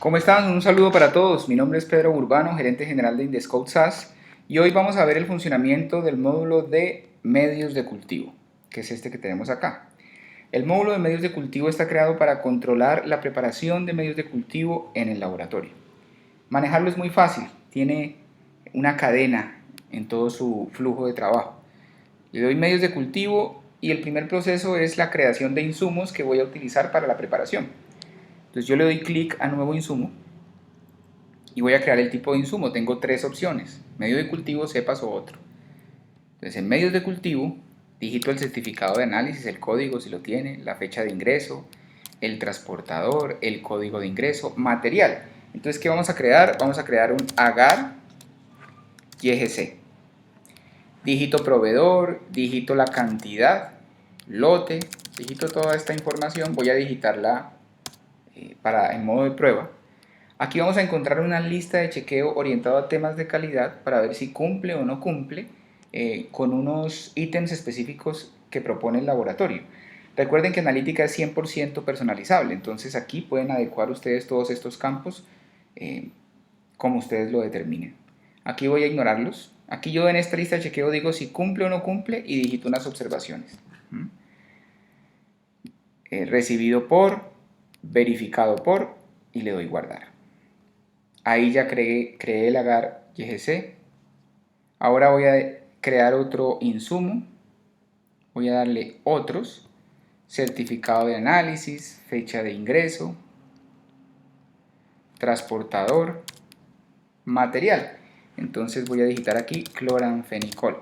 ¿Cómo están? Un saludo para todos. Mi nombre es Pedro Urbano, gerente general de Indescout SAS, y hoy vamos a ver el funcionamiento del módulo de medios de cultivo, que es este que tenemos acá. El módulo de medios de cultivo está creado para controlar la preparación de medios de cultivo en el laboratorio. Manejarlo es muy fácil, tiene una cadena en todo su flujo de trabajo. Le doy medios de cultivo y el primer proceso es la creación de insumos que voy a utilizar para la preparación. Entonces yo le doy clic a nuevo insumo y voy a crear el tipo de insumo. Tengo tres opciones: medio de cultivo, cepas o otro. Entonces en medios de cultivo digito el certificado de análisis, el código si lo tiene, la fecha de ingreso, el transportador, el código de ingreso, material. Entonces, ¿qué vamos a crear? Vamos a crear un agar YGC. Digito proveedor, digito la cantidad, lote, digito toda esta información, voy a digitarla en modo de prueba. Aquí vamos a encontrar una lista de chequeo orientado a temas de calidad para ver si cumple o no cumple con unos ítems específicos que propone el laboratorio. Recuerden que Analítica es 100% personalizable, entonces aquí pueden adecuar ustedes todos estos campos como ustedes lo determinen. Aquí voy a ignorarlos. Aquí yo en esta lista de chequeo digo si cumple o no cumple y digito unas observaciones. Recibido por, verificado por, y le doy guardar. Ahí ya creé el agar YGC. Ahora voy a crear otro insumo. Voy a darle otros. Certificado de análisis, fecha de ingreso, transportador, material. Entonces voy a digitar aquí cloranfenicol.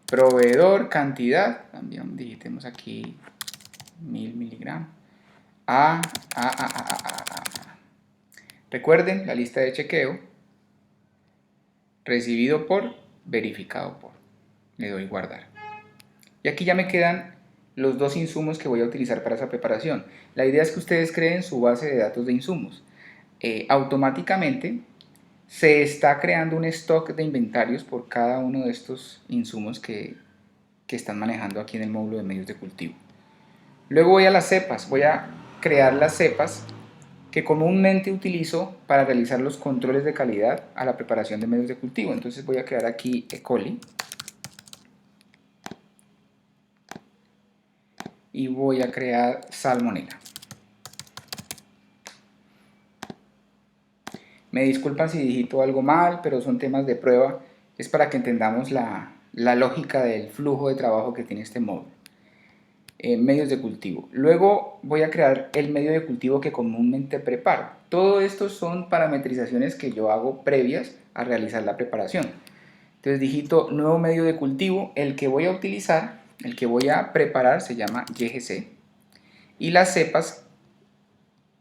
Proveedor, cantidad. También digitemos aquí 1000 miligramos. Recuerden la lista de chequeo. Recibido por, verificado por. Le doy guardar. Y aquí ya me quedan los dos insumos que voy a utilizar para esa preparación. La idea es que ustedes creen su base de datos de insumos. Automáticamente se está creando un stock de inventarios por cada uno de estos insumos que están manejando aquí en el módulo de medios de cultivo. Luego voy a las cepas. Voy a crear las cepas que comúnmente utilizo para realizar los controles de calidad a la preparación de medios de cultivo. Entonces voy a crear aquí E. coli y voy a crear salmonella. Me disculpan si digito algo mal, pero son temas de prueba, es para que entendamos la lógica del flujo de trabajo que tiene este módulo. Medios de cultivo. Luego voy a crear el medio de cultivo que comúnmente preparo. Todo esto son parametrizaciones que yo hago previas a realizar la preparación. Entonces digito nuevo medio de cultivo, el que voy a utilizar, el que voy a preparar se llama YGC, y las cepas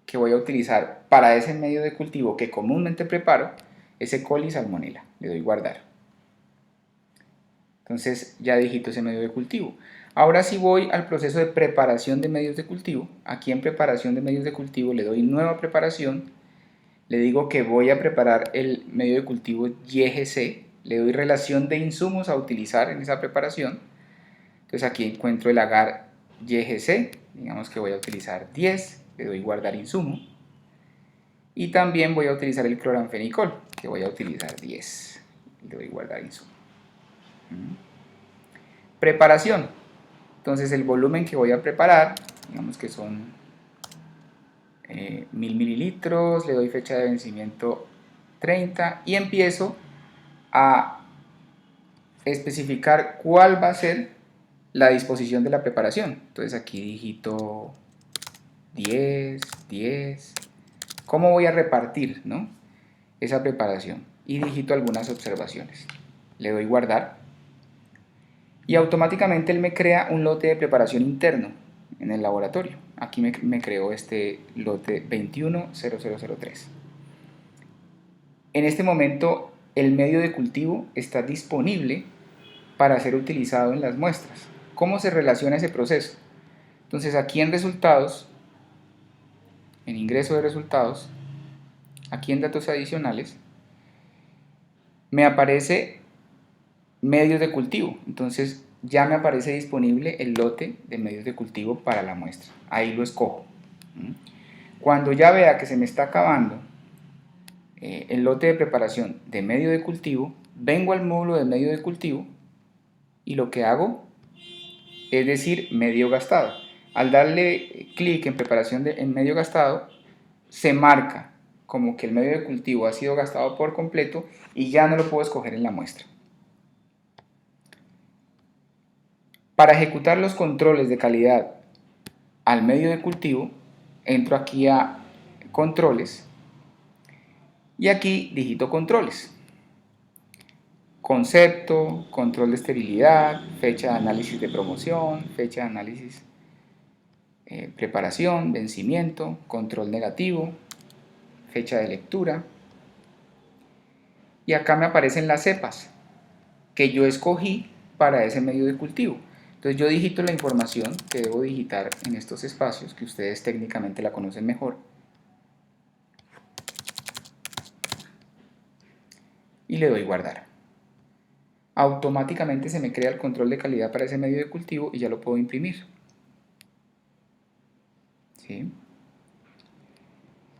que voy a utilizar para ese medio de cultivo que comúnmente preparo es E. coli y salmonella. Le doy guardar. Entonces ya digito ese medio de cultivo. Ahora sí voy al proceso de preparación de medios de cultivo. Aquí en preparación de medios de cultivo le doy nueva preparación. Le digo que voy a preparar el medio de cultivo YGC. Le doy relación de insumos a utilizar en esa preparación. Entonces aquí encuentro el agar YGC. Digamos que voy a utilizar 10. Le doy guardar insumo. Y también voy a utilizar el cloranfenicol, que voy a utilizar 10. Le doy guardar insumo. Preparación. Entonces el volumen que voy a preparar, digamos que son 1000 mililitros, le doy fecha de vencimiento 30 y empiezo a especificar cuál va a ser la disposición de la preparación. Entonces aquí digito 10, 10. ¿Cómo voy a repartir, ¿no?, esa preparación? Y digito algunas observaciones. Le doy guardar. Y automáticamente él me crea un lote de preparación interno en el laboratorio. Aquí me creó este lote 210003. En este momento el medio de cultivo está disponible para ser utilizado en las muestras. ¿Cómo se relaciona ese proceso? Entonces aquí en resultados, en ingreso de resultados, aquí en datos adicionales, me aparece medios de cultivo. Entonces ya me aparece disponible el lote de medios de cultivo para la muestra. Ahí lo escojo. Cuando ya vea que se me está acabando el lote de preparación de medio de cultivo, vengo al módulo de medio de cultivo y lo que hago es decir medio gastado. Al darle clic en preparación en medio gastado, se marca como que el medio de cultivo ha sido gastado por completo y ya no lo puedo escoger en la muestra. Para ejecutar los controles de calidad al medio de cultivo, entro aquí a controles y aquí digito controles. Concepto, control de esterilidad, fecha de análisis de promoción, fecha de análisis, preparación, vencimiento, control negativo, fecha de lectura. Y acá me aparecen las cepas que yo escogí para ese medio de cultivo. Entonces yo digito la información que debo digitar en estos espacios, que ustedes técnicamente la conocen mejor. Y le doy guardar. Automáticamente se me crea el control de calidad para ese medio de cultivo y ya lo puedo imprimir. ¿Sí?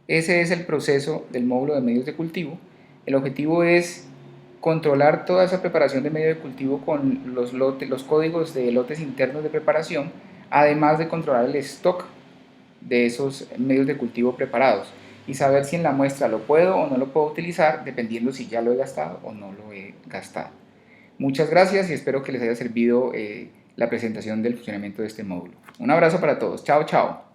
Ese es el proceso del módulo de medios de cultivo. El objetivo es controlar toda esa preparación de medio de cultivo con los códigos de lotes internos de preparación, además de controlar el stock de esos medios de cultivo preparados y saber si en la muestra lo puedo o no lo puedo utilizar, dependiendo si ya lo he gastado o no lo he gastado. Muchas gracias y espero que les haya servido la presentación del funcionamiento de este módulo. Un abrazo para todos. Chao, chao.